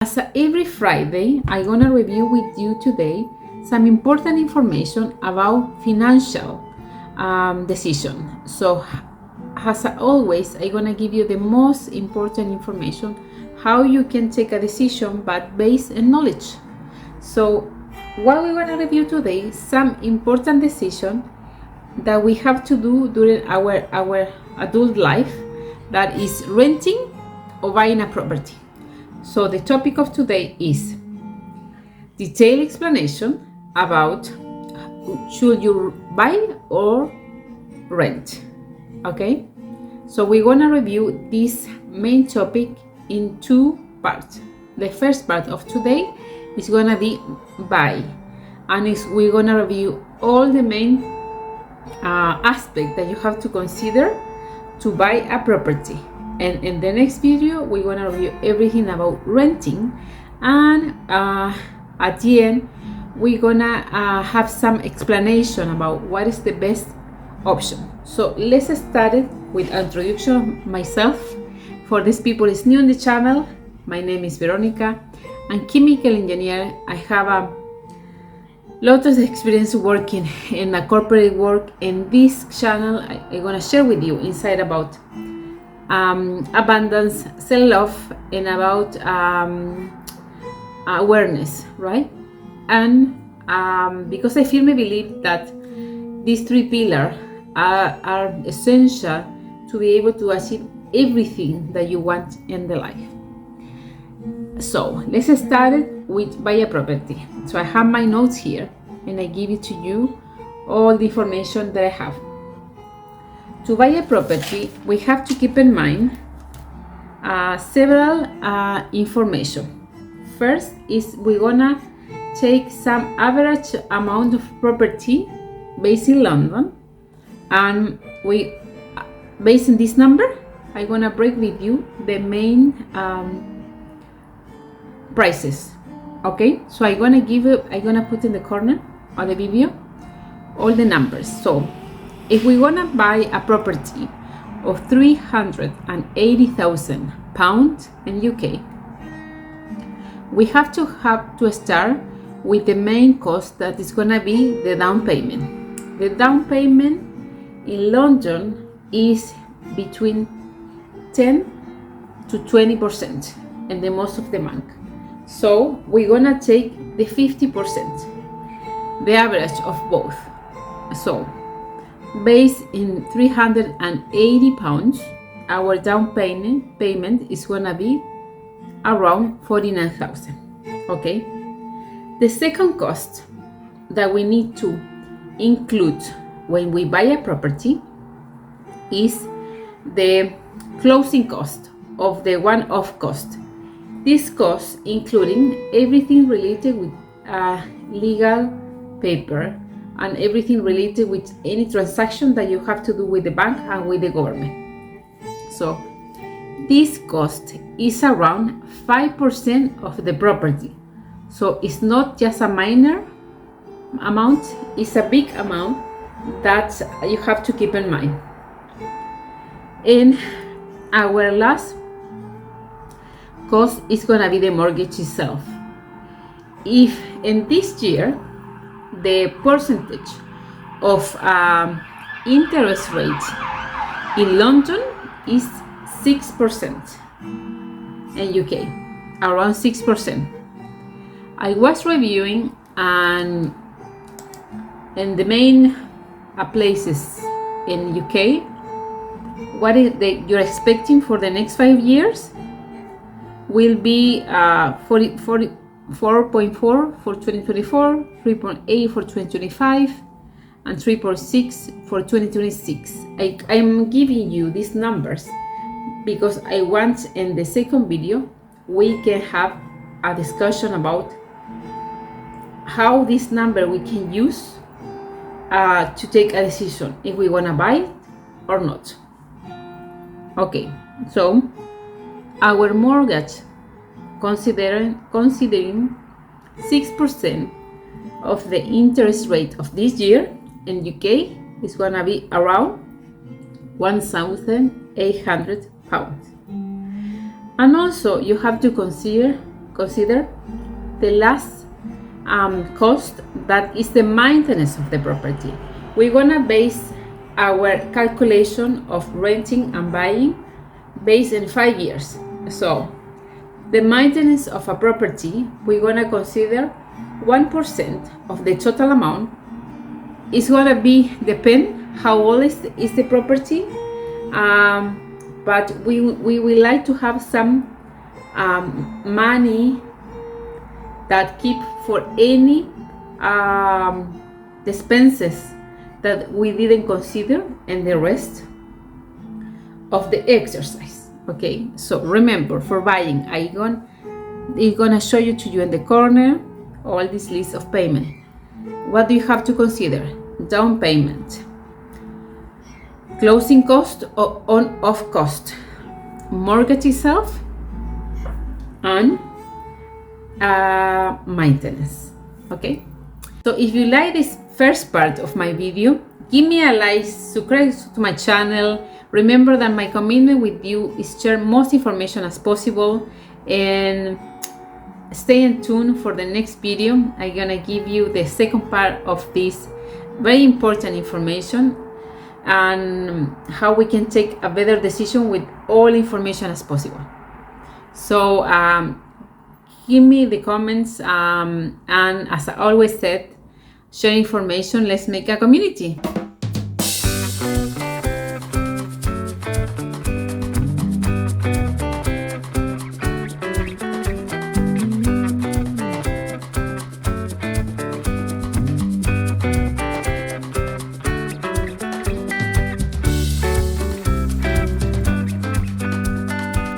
As every Friday, I'm gonna review with you today some important information about financial decision. So, as always, I'm gonna give you the most important information how you can take a decision, but based on knowledge. So, what we're gonna review today some important decision that we have to do during our adult life, that is renting or buying a property. So the topic of today is detailed explanation about should you buy or rent. Okay, so we're gonna review this main topic in two parts. The first part of today is gonna be buy, and we're gonna review all the main aspects that you have to consider to buy a property. And in the next video, we're gonna review everything about renting, and at the end, we're gonna have some explanation about what is the best option. So let's start it with an introduction of myself. For these people is new on the channel, my name is Veronica. I'm chemical engineer. I have a lot of experience working in a corporate work. In this channel, I'm gonna share with you insight about abundance, sell-off, and about awareness, right? And because I firmly believe that these three pillars are essential to be able to achieve everything that you want in the life. So let's start with buy a property. So I have my notes here, and I give it to you all the information that I have. To buy a property, we have to keep in mind several information. First is we're gonna take some average amount of property based in London, and we based on this number, I'm gonna break with you the main prices. Okay, so I'm gonna put in the corner of the video all the numbers. So if we wanna buy a property of £380,000 in UK, we have to start with the main cost, that is gonna be the down payment. The down payment in London is between 10 to 20% in the most of the bank. So we're gonna take the 50%, the average of both. So based in £380, our down payment is gonna be around 49,000. Okay. The second cost that we need to include when we buy a property is the closing cost of the one-off cost. This cost including everything related with legal paper and everything related with any transaction that you have to do with the bank and with the government. So this cost is around 5% of the property. So it's not just a minor amount, it's a big amount that you have to keep in mind. And our last cost is gonna be the mortgage itself. If in this year the percentage of interest rate in London is 6%, in UK around 6%. I was reviewing and in the main places in UK, what is you're expecting for the next 5 years will be 4.4 for 2024, 3.8 for 2025, and 3.6 for 2026. I'm giving you these numbers because I want in the second video we can have a discussion about how this number we can use to take a decision if we want to buy it or not. Okay, so our mortgage, considering 6% of the interest rate of this year in UK is gonna be around £1,800. And also you have to consider consider the last cost, that is the maintenance of the property. We're gonna base our calculation of renting and buying based in 5 years. So the maintenance of a property, we're gonna consider 1% of the total amount. It's gonna be depend how old is the property, but we will like to have some money that keep for any expenses that we didn't consider in the rest of the exercise. Okay, so remember, for buying, it's gonna show you in the corner all this list of payment. What do you have to consider? Down payment, closing cost or on-off cost, mortgage itself, and maintenance. Okay, so if you like this first part of my video, give me a like, subscribe to my channel. Remember that my commitment with you is share most information as possible, and stay in tune for the next video. I'm gonna give you the second part of this very important information and how we can take a better decision with all information as possible. So give me the comments, and as I always said, share information. Let's make a community.